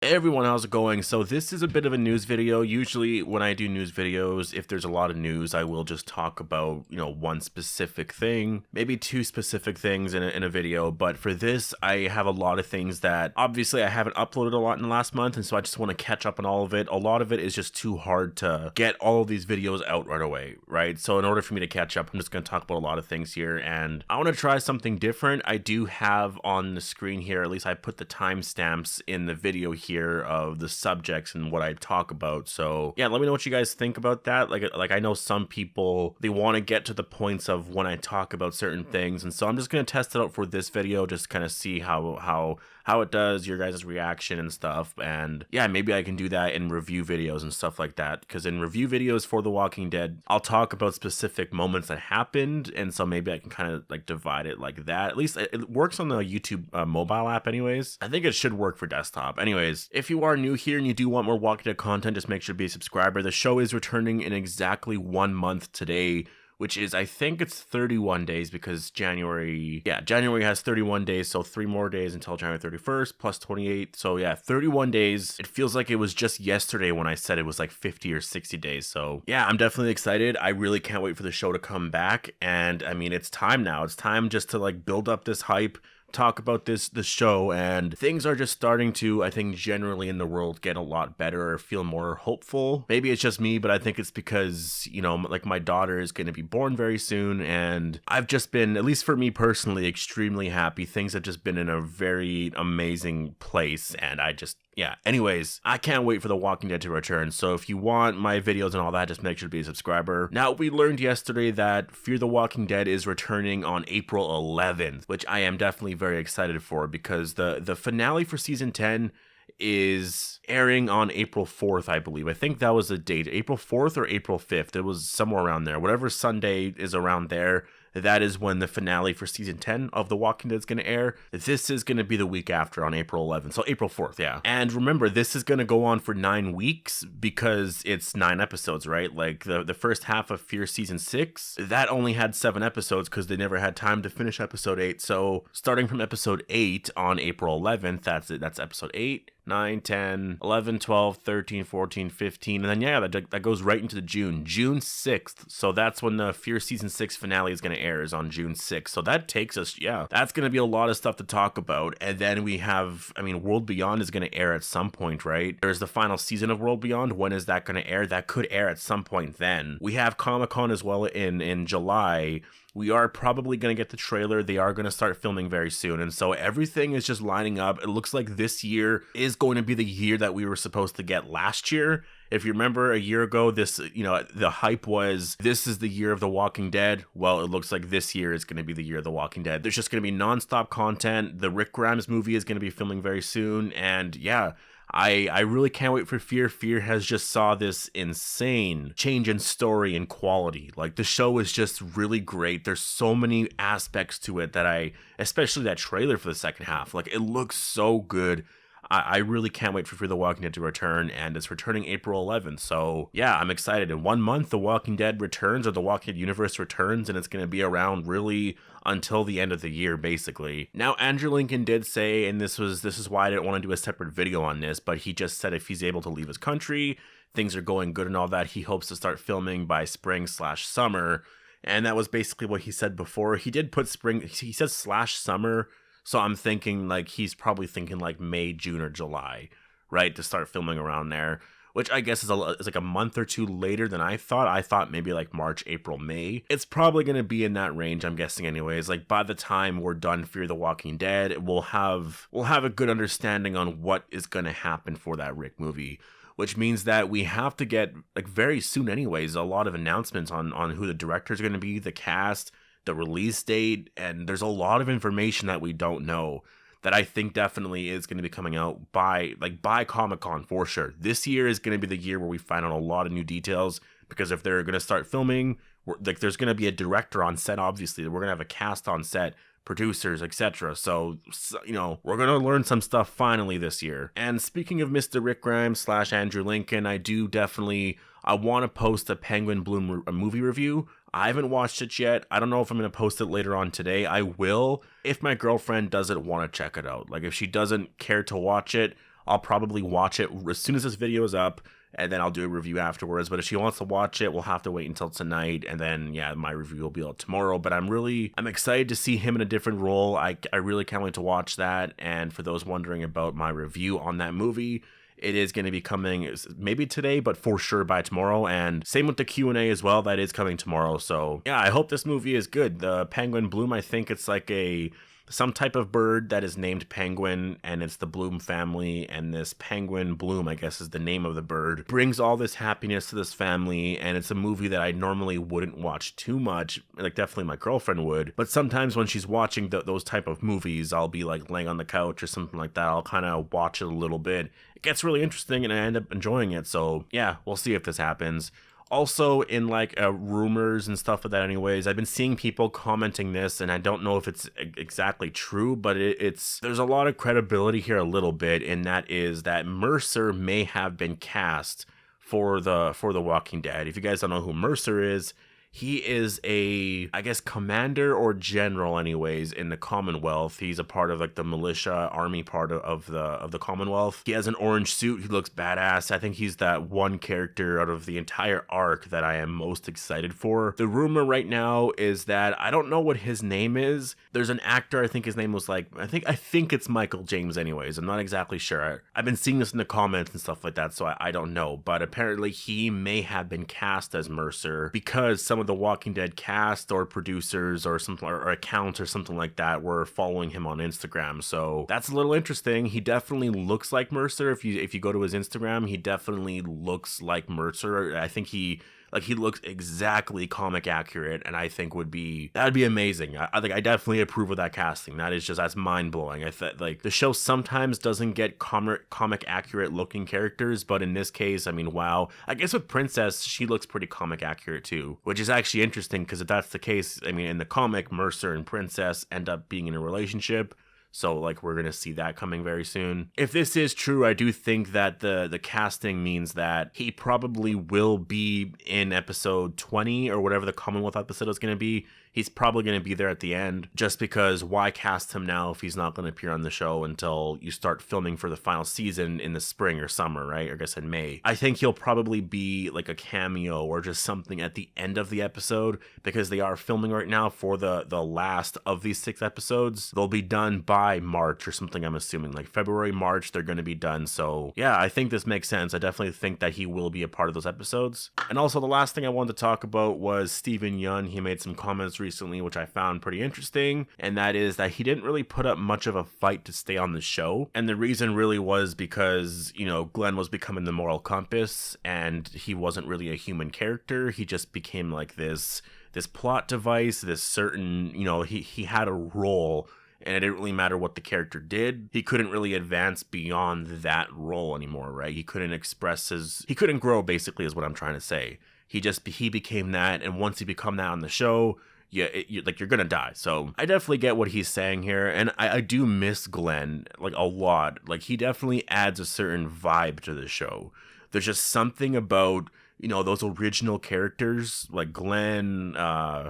Hey everyone, how's it going? So this is a bit of a news video. Usually when I do news videos, if there's a lot of news, I will just talk about, one specific thing, maybe two specific things in a video. But for this, I have a lot of things that obviously I haven't uploaded a lot in the last month. And so I just want to catch up on all of it. A lot of it is just too hard to get all of these videos out right away, right? So in order for me to catch up, I'm just going to talk about a lot of things here. And I want to try something different. I do have on the screen here, at least I put the timestamps in the video here of the subjects and what I talk about. So yeah, let me know what you guys think about that. Like I know some people, they want to get to the points of when I talk about certain things, and so I'm just going to test it out for this video, just kind of see how it does, your guys' reaction and stuff. And yeah, maybe I can do that in review videos and stuff like that, because in review videos for The Walking Dead, I'll talk about specific moments that happened, and so maybe I can kind of like divide it like that. At least it works on the YouTube mobile app anyways. I think it should work for desktop. Anyways, if you are new here and you do want more Walking Dead content, just make sure to be a subscriber. The show is returning in exactly 1 month today, which is, I think it's 31 days, because January has 31 days, so 3 more days until January 31st, plus 28, so yeah, 31 days. It feels like it was just yesterday when I said it was like 50 or 60 days, so yeah, I'm definitely excited. I really can't wait for the show to come back, and I mean, it's time now. It's time just to like build up this hype, talk about the show, and things are just starting to, I think, generally in the world get a lot better or feel more hopeful. Maybe it's just me, but I think it's because, like my daughter is going to be born very soon, and I've just been, at least for me personally, extremely happy. Things have just been in a very amazing place, and anyways, I can't wait for The Walking Dead to return. So if you want my videos and all that, just make sure to be a subscriber. Now, we learned yesterday that Fear the Walking Dead is returning on April 11th, which I am definitely very excited for, because the finale for season 10 is airing on April 4th, I believe. I think that was the date, April 4th or April 5th. It was somewhere around there. Whatever Sunday is around there, that is when the finale for season 10 of The Walking Dead is going to air. This is going to be the week after, on April 11th. So April 4th, yeah. And remember, this is going to go on for 9 weeks because it's 9 episodes, right? Like the first half of Fear season 6, that only had 7 episodes because they never had time to finish episode 8. So starting from episode 8 on April 11th, that's it. That's episode 8. 9, 10, 11, 12, 13, 14, 15, and then that goes right into June 6th. So that's when the Fear season 6 finale is going to air, is on June 6th. So that takes us, that's going to be a lot of stuff to talk about. And then we have, World Beyond is going to air at some point, right? There's the final season of World Beyond. When is that going to air? That could air at some point then. We have Comic-Con as well in July. We are probably going to get the trailer. They are going to start filming very soon. And so everything is just lining up. It looks like this year is going to be the year that we were supposed to get last year. If you remember, a year ago, the hype was, this is the year of The Walking Dead. Well, it looks like this year is going to be the year of The Walking Dead. There's just going to be nonstop content. The Rick Grimes movie is going to be filming very soon. And yeah, I really can't wait for Fear. Fear has just saw this insane change in story and quality. Like, the show is just really great. There's so many aspects to it that especially that trailer for the second half, like, it looks so good. I really can't wait for Fear the Walking Dead to return, and it's returning April 11th. So yeah, I'm excited. In 1 month, The Walking Dead returns, or The Walking Dead universe returns, and it's going to be around really until the end of the year, basically. Now, Andrew Lincoln did say, and this is why I didn't want to do a separate video on this, but he just said if he's able to leave his country, things are going good and all that, he hopes to start filming by spring/summer. And that was basically what he said before. He did put spring, he said /summer. So I'm thinking like he's probably thinking like May, June, or July, right, to start filming around there, which I guess is like a month or two later than I thought. I thought maybe like March, April, May. It's probably going to be in that range, I'm guessing anyways. Like, by the time we're done Fear the Walking Dead, we'll have a good understanding on what is going to happen for that Rick movie, which means that we have to get, like, very soon anyways, a lot of announcements on who the director is going to be, the cast, the release date, and there's a lot of information that we don't know that I think definitely is going to be coming out by Comic-Con for sure. This year is going to be the year where we find out a lot of new details, because if they're going to start filming, there's going to be a director on set, obviously. We're going to have a cast on set, producers, etc. So, we're going to learn some stuff finally this year. And speaking of Mr. Rick Grimes / Andrew Lincoln, I want to post a Penguin Bloom movie review. I haven't watched it yet. I don't know if I'm going to post it later on today. I will if my girlfriend doesn't want to check it out. Like, if she doesn't care to watch it, I'll probably watch it as soon as this video is up, and then I'll do a review afterwards. But if she wants to watch it, we'll have to wait until tonight, and then yeah, my review will be out tomorrow. But I'm excited to see him in a different role. I really can't wait to watch that. And for those wondering about my review on that movie, it is going to be coming maybe today, but for sure by tomorrow. And same with the Q&A as well. That is coming tomorrow. So yeah, I hope this movie is good. The Penguin Bloom, I think it's like some type of bird that is named Penguin, and it's the Bloom family, and this Penguin Bloom, I guess is the name of the bird, brings all this happiness to this family. And it's a movie that I normally wouldn't watch too much, like definitely my girlfriend would, but sometimes when she's watching those type of movies, I'll be like laying on the couch or something like that, I'll kind of watch it a little bit. It gets really interesting and I end up enjoying it. So yeah, we'll see if this happens. Also, in like rumors and stuff like that anyways, I've been seeing people commenting this, and I don't know if it's exactly true, but there's a lot of credibility here a little bit, and that is that Mercer may have been cast for the Walking Dead. If you guys don't know who Mercer is, he is I guess, commander or general anyways in the Commonwealth. He's a part of like the militia army part of the Commonwealth. He has an orange suit. He looks badass. I think he's that one character out of the entire arc that I am most excited for. The rumor right now is that I don't know what his name is. There's an actor, I think his name was like, I think it's Michael James anyways. I'm not exactly sure. I've been seeing this in the comments and stuff like that, so I don't know. But apparently he may have been cast as Mercer because some of the Walking Dead cast or producers or something, or accounts or something like that, were following him on Instagram. So that's a little interesting. He definitely looks like Mercer. If you go to his Instagram, he definitely looks like Mercer. I think he looks exactly comic accurate, and I think that'd be amazing. I think I definitely approve of that casting. That's mind blowing. I thought like the show sometimes doesn't get comic accurate looking characters, but in this case, I mean, wow. I guess with Princess, she looks pretty comic accurate too, which is actually interesting because if that's the case, I mean, in the comic, Mercer and Princess end up being in a relationship. So like we're gonna see that coming very soon. If this is true, I do think that the casting means that he probably will be in episode 20 or whatever the Commonwealth episode is gonna be. He's probably going to be there at the end, just because why cast him now if he's not going to appear on the show until you start filming for the final season in the spring or summer, right? Or I guess in May. I think he'll probably be like a cameo or just something at the end of the episode, because they are filming right now for the last of these 6 episodes. They'll be done by March or something, I'm assuming. Like February, March, they're going to be done. So yeah, I think this makes sense. I definitely think that he will be a part of those episodes. And also the last thing I wanted to talk about was Steven Yeun. He made some comments recently which I found pretty interesting, and that is that he didn't really put up much of a fight to stay on the show, and the reason really was because, you know, Glenn was becoming the moral compass and he wasn't really a human character. He just became like this plot device, this certain, you know, he had a role, and it didn't really matter what the character did. He couldn't really advance beyond that role anymore, right? He couldn't grow, basically, is what I'm trying to say. He became that, and once he become that on the show, you're gonna die. So I definitely get what he's saying here, and I do miss Glenn like a lot. Like he definitely adds a certain vibe to the show. There's just something about, you know, those original characters like Glenn,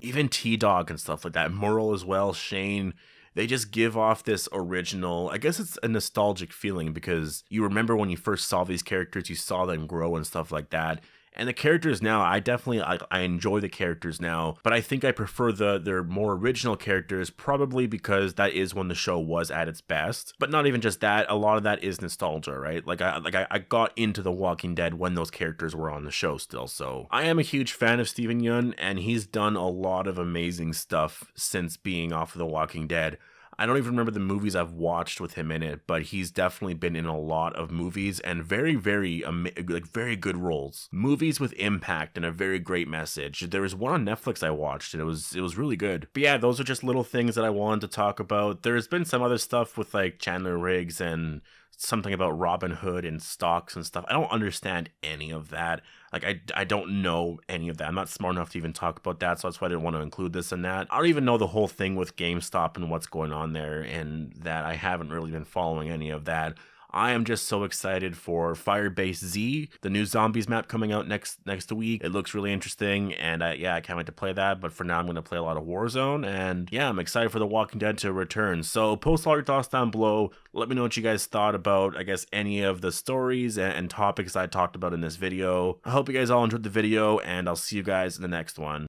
even T-Dog and stuff like that, Merle as well, Shane. They just give off this original, I guess it's a nostalgic feeling, because you remember when you first saw these characters, you saw them grow and stuff like that. And the characters now, I enjoy the characters now, but I think I prefer their more original characters, probably because that is when the show was at its best. But not even just that, a lot of that is nostalgia, right? I got into The Walking Dead when those characters were on the show still. So I am a huge fan of Steven Yeun, and he's done a lot of amazing stuff since being off of The Walking Dead. I don't even remember the movies I've watched with him in it, but he's definitely been in a lot of movies and very, very, very good roles. Movies with impact and a very great message. There was one on Netflix I watched, and it was really good. But yeah, those are just little things that I wanted to talk about. There's been some other stuff with like Chandler Riggs and something about Robin Hood and stocks and stuff. I don't understand any of that. Like, I don't know any of that. I'm not smart enough to even talk about that, so that's why I didn't want to include this in that. I don't even know the whole thing with GameStop and what's going on there, and that I haven't really been following any of that. I am just so excited for Firebase Z, the new zombies map coming out next week. It looks really interesting, and yeah, I can't wait to play that. But for now, I'm going to play a lot of Warzone, and yeah, I'm excited for The Walking Dead to return. So post all your thoughts down below. Let me know what you guys thought about, I guess, any of the stories and topics I talked about in this video. I hope you guys all enjoyed the video, and I'll see you guys in the next one.